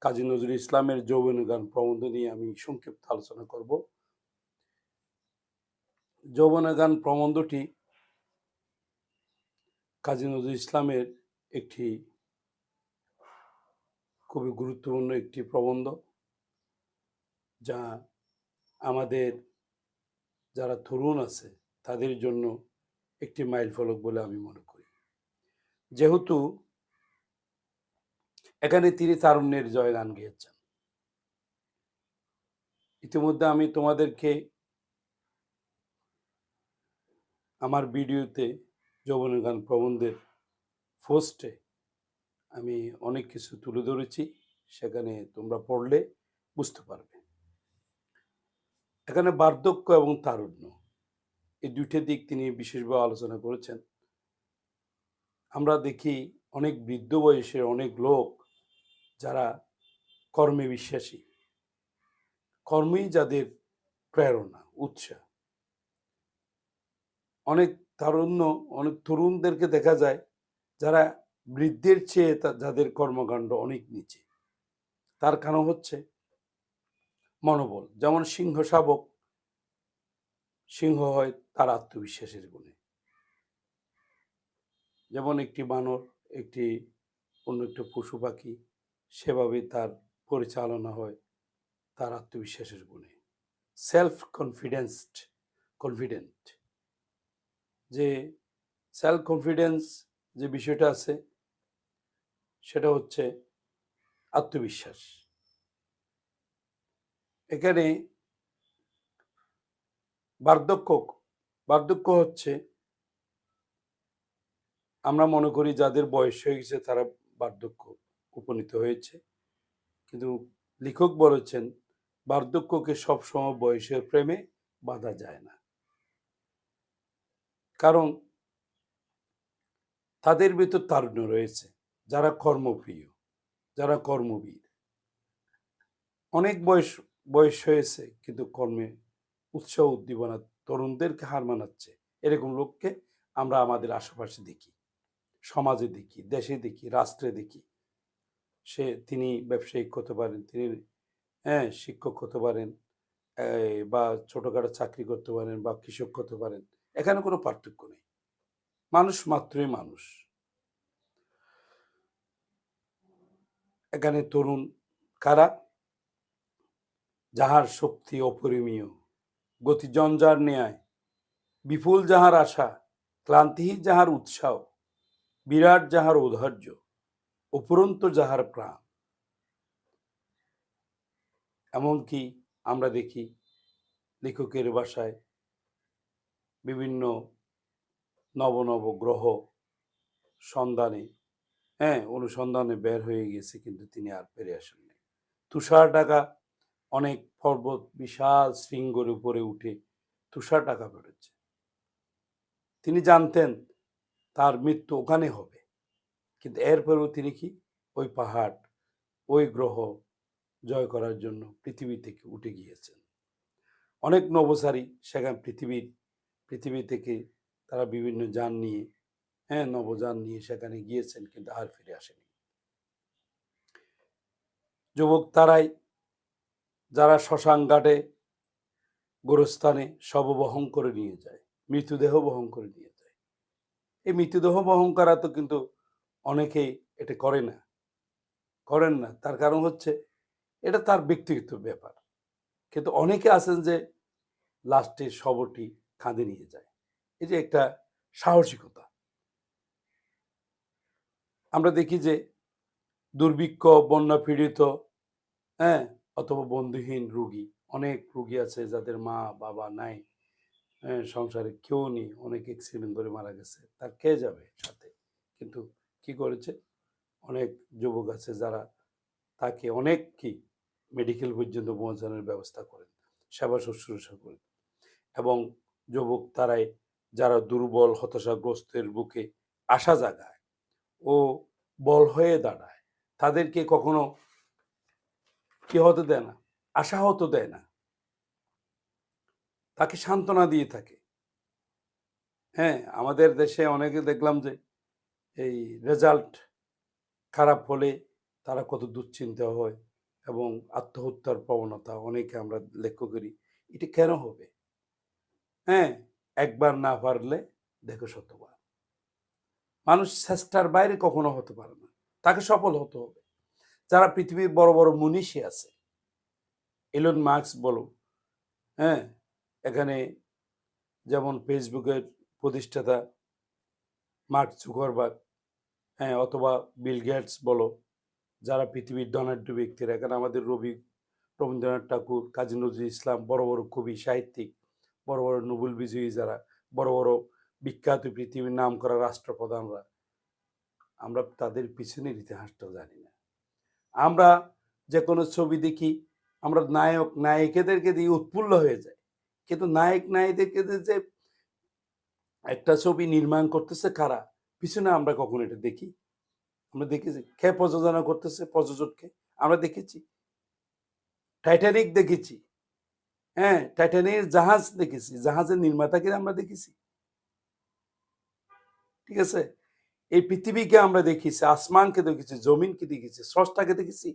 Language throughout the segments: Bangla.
কাজী নজরুল ইসলামের যৌবনের গান প্রবন্ধ নিয়ে আমি সংক্ষিপ্ত আলোচনা করব। যৌবনের গান প্রবন্ধটি কাজী নজরুল ইসলামের একটি খুবই গুরুত্বপূর্ণ একটি প্রবন্ধ, যা আমাদের যারা তরুণ আছে তাদের জন্য একটি মাইলফলক বলে আমি মনে করি। যেহেতু এখানে তিনি তারুণ্যের জয়গান গেয়েছেন। ইতিমধ্যে আমি তোমাদেরকে আমার ভিডিওতে যৌবনের গান প্রবন্ধের পোস্টে আমি অনেক কিছু তুলে ধরেছি, সেখানে তোমরা পড়লে বুঝতে পারবে। এখানে বার্ধক্য এবং তারুণ্য এই দুইটা দিক তিনি বিশেষভাবে আলোচনা করেছেন। আমরা দেখি অনেক বৃদ্ধ বয়সের অনেক লোক যারা কর্মে বিশ্বাসী, কর্মই যাদের প্রেরণা, উৎসাহ। অনেক অনেক তরুণদেরকে দেখা যায় যারা বৃদ্ধের চেয়ে যাদের কর্মকাণ্ড অনেক নিচে। তার কারণ হচ্ছে মনোবল। যেমন সিংহ শাবক সিংহ হয় তার আত্মবিশ্বাসের গুণে। যেমন একটি বানর অন্য একটা পশু পাখি, সেভাবে তার পরিচালনা হয় তার আত্মবিশ্বাসের গুণে। সেলফ কনফিডেন্ট, যে সেলফ কনফিডেন্স যে বিষয়টা আছে সেটা হচ্ছে আত্মবিশ্বাস। এখানে বার্ধক্য হচ্ছে, আমরা মনে করি যাদের বয়স হয়ে গেছে তারা বার্ধক্য উপনীত হয়েছে, কিন্তু লেখক বলেছেন বার্ধক্যকে সবসময় বয়সের প্রেমে বাঁধা যায় না। কারণ তাদের ভিতর তারুণ্য রয়েছে, যারা কর্মপ্রিয়, যারা কর্মবীর। অনেক বয়স হয়েছে কিন্তু কর্মে উৎসাহ উদ্দীপনা তরুণদেরকে হার মানাচ্ছে। এরকম লোককে আমরা আমাদের আশেপাশে দেখি, সমাজে দেখি, দেশে দেখি, রাষ্ট্রে দেখি। তিনি ব্যবসায়িক হতে পারেন, তিনি শিক্ষক হতে পারেন, বা ছোটখাটো চাকরি করতে পারেন, বা কৃষক হতে পারেন। এখানে কোনো পার্থক্য নেই, মানুষ মাত্রই মানুষ। এখানে তরুণ কারা? যাহার শক্তি অপরিমেয়, গতি জঞ্জার ন্যায়, বিপুল যাহার আশা, ক্লান্তিহীন যাহার উৎসাহ, বিরাট যাহার ঔদার্য, অপুরন্ত যাহার প্রাণ। এমনকি আমরা দেখি লেখকের ভাষায় বিভিন্ন নব নব গ্রহ সন্ধানে অনুসন্ধানে বের হয়ে গেছে, কিন্তু তিনি আর ফিরে আসেননি। তুষার ঢাকা অনেক পর্বত বিশাল শৃঙ্গের উপরে উঠে তুষার ঢাকা পড়েছে। তিনি জানতেন তার মৃত্যু ওখানে হবে, কিন্তু এরপরেও তিনি কি ওই পাহাড়, ওই গ্রহ জয় করার জন্য পৃথিবী থেকে উঠে গিয়েছেন। অনেক নভোচারী সেখানে পৃথিবী থেকে তারা বিভিন্ন যান নিয়ে নবযান নিয়ে সেখানে গিয়েছেন, কিন্তু আর ফিরে আসেনি। যুবক তারাই যারা শ্মশান ঘাটে গোরস্থানে শব বহন করে নিয়ে যায়, মৃতদেহ বহন করে নিয়ে যায়। এই মৃতদেহ বহন করা তো কিন্তু অনেকেই এটা করেন না। তার কারণ হচ্ছে এটা তার ব্যক্তিগত ব্যাপার। কিন্তু অনেকে আছেন যে লাস্টে শবটি কাঁধে নিয়ে যায়। এই যে একটা সাহসিকতা। আমরা দেখি যে দুর্ভিক্ষ, বন্যা পীড়িত, হ্যাঁ অথবা বন্ধুহীন রোগী, অনেক রোগী আছে যাদের মা বাবা নাই, সংসারে কেউ নেই, অনেক অ্যাক্সিডেন্ট করে মারা গেছে, তার কে যাবে সাথে? কিন্তু কি করেছে, অনেক যুবক আছে যারা তাকে অনেক মেডিকেল পর্যন্ত পৌঁছানোর ব্যবস্থা করেন, সেবা শুশ্রূষা করেন। এবং যুবক তারাই যারা দুর্বল হতাশাগ্রস্তের বুকে আশা জাগায় ও বল হয়ে দাঁড়ায়, তাদেরকে কখনো কি হতে দেয় না, আশাহত দেয় না, তাকে সান্ত্বনা দিয়ে থাকে। আমাদের দেশে অনেকে দেখলাম যে এই রেজাল্ট খারাপ হলে তারা কত দুশ্চিন্তা হয় এবং আত্মহত্যার প্রবণতা অনেকে আমরা লক্ষ্য করি। এটা কেন হবে? হ্যাঁ? একবার না পারলে দেখো শতবার। মানুষ চেষ্টার বাইরে কখনো হতে পারে না। তাকে সফল হতে হবে। যারা পৃথিবীর বড়, বড় মনীষী আছে, এলন মাস্ক বলো, হ্যাঁ? এখানে যেমন ফেসবুকের প্রতিষ্ঠাতা মার্ক জুকারবার্গ, হ্যাঁ? অথবা বিল গেটস বলো, যারা পৃথিবীর ধনাঢ্য ব্যক্তিরা। এখানে আমাদের রবীন্দ্রনাথ ঠাকুর, কাজী নজরুল ইসলাম, বড়, বড় কবি, সাহিত্যিক, বড়, বড় নোবেল বিজয়ী যারা, বড়, বড় বিখ্যাত পৃথিবীর নামকরা রাষ্ট্রপ্রধানরা, আমরা তাদের পিছনের ইতিহাসটা জানি না। আমরা যেকোনো ছবি দেখি, আমরা নায়ক নায়িকাদেরকে দিয়ে উৎফুল্ল হয়ে যাই। কিন্তু নায়ক নায়িকাদেরকে দিয়ে যে একটা ছবি নির্মাণ করতেছে কারা? পিছনে আমরা কখনো এটা দেখি? আমরা দেখেছি। কে প্রযোজনা করতেছে? প্রযোজককে আমরা দেখেছি। টাইটানিক দেখেছি। হ্যাঁ? টাইটানিকের জাহাজ দেখেছি। জাহাজের নির্মাতাকে আমরা দেখেছি। ঠিক আছে? এই পৃথিবীকে আমরা দেখেছি, আসমানকে দেখেছি, জমিনকে দেখেছি, স্রষ্টাকে দেখেছি।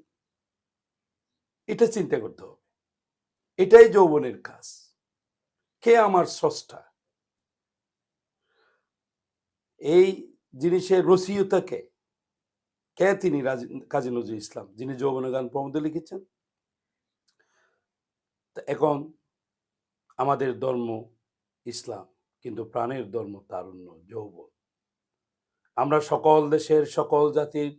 এটা চিন্তা করতে হবে। এটাই যৌবনের কাজ। কে আমার স্রষ্টা? এই জিনিসের রসিয়তা কে? কে তিনি? কাজী নজরুল ইসলাম, যিনি যৌবনের গান প্রবন্ধ লিখেছেন। এখন আমাদের ধর্ম ইসলাম, কিন্তু প্রাণের ধর্ম তারুণ্য, যৌবন। আমরা সকল দেশের, সকল জাতির,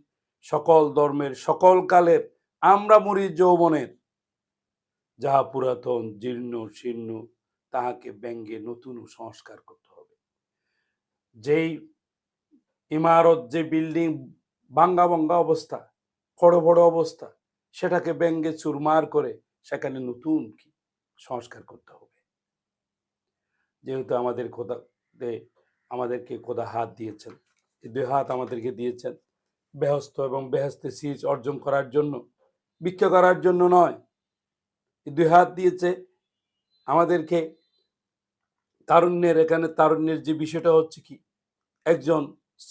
সকল ধর্মের, সকল কালের আমরা মরি যৌবনের। যাহা পুরাতন, জীর্ণ, শীর্ণ, তাহাকে ব্যঙ্গে নতুন সংস্কার করতে হবে। যেই ইমারত, যে বিল্ডিং ভাঙ্গা ভাঙ্গা অবস্থা, বড় বড় অবস্থা, সেটাকে ব্যঙ্গে চুরমার করে সেখানে নতুন কি সংস্কার করতে হবে। যেহেতু আমাদের আমাদেরকে খোদা হাত দিয়েছেন, এই 2 হাত আমাদেরকে দিয়েছেন বেহেশত এবং বেহেশতে সিজ অর্জন করার জন্য, ভিক্ষা করার জন্য নয়। এই 2 হাত দিয়েছে আমাদেরকে তারুণ্যের। এখানে তারুণ্যের যে বিষয়টা হচ্ছে কি, একজন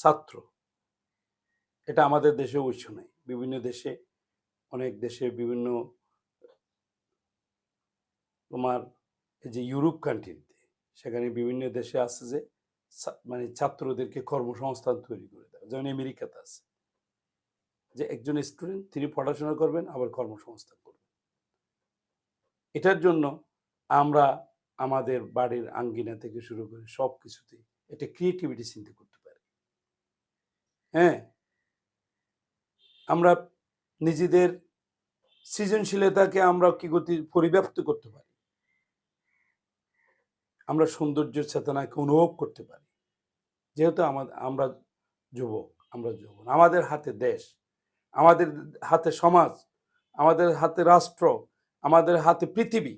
ছাত্র, এটা আমাদের দেশে অবশ্য নাই। বিভিন্ন দেশে, অনেক দেশে, বিভিন্ন তোমার এই যে ইউরোপ কান্ট্রিতে, সেখানে বিভিন্ন দেশে আছে যে মানে ছাত্রদেরকে কর্মসংস্থান তৈরি করে দেয়। যেমন আমেরিকাতে আছে যে একজন স্টুডেন্ট, তিনি পড়াশোনা করবেন আবার কর্মসংস্থান করবেন। এটার জন্য আমরা আমাদের বাড়ির আঙ্গিনা থেকে শুরু করে সব কিছুতে এটা ক্রিয়েটিভিটি চিন্তা করতে পারি। হ্যাঁ, আমরা নিজেদের সৃজনশীলতাকে আমরা কি পরিব্যাপ্ত করতে পারি। আমরা সৌন্দর্যের চেতনাকে অনুভব করতে পারি। যেহেতু আমরা যুবক, আমরা যৌবন, আমাদের হাতে দেশ, আমাদের হাতে সমাজ, আমাদের হাতে রাষ্ট্র, আমাদের হাতে পৃথিবী।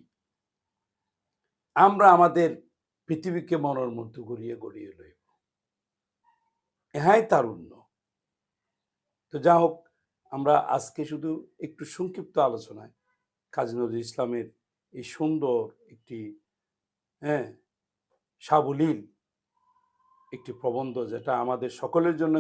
আমরা আমাদের পৃথিবীকে মনের মধ্যে গড়িয়ে গড়িয়ে লইব। ইহাই তারুণ্য। তো যা হোক, আমরা আজকে শুধু একটু সংক্ষিপ্ত আলোচনায় কাজী নজরুল ইসলামের এই সুন্দর একটি, হ্যাঁ, সাবলীল একটি প্রবন্ধ, যেটা আমাদের সকলের জন্য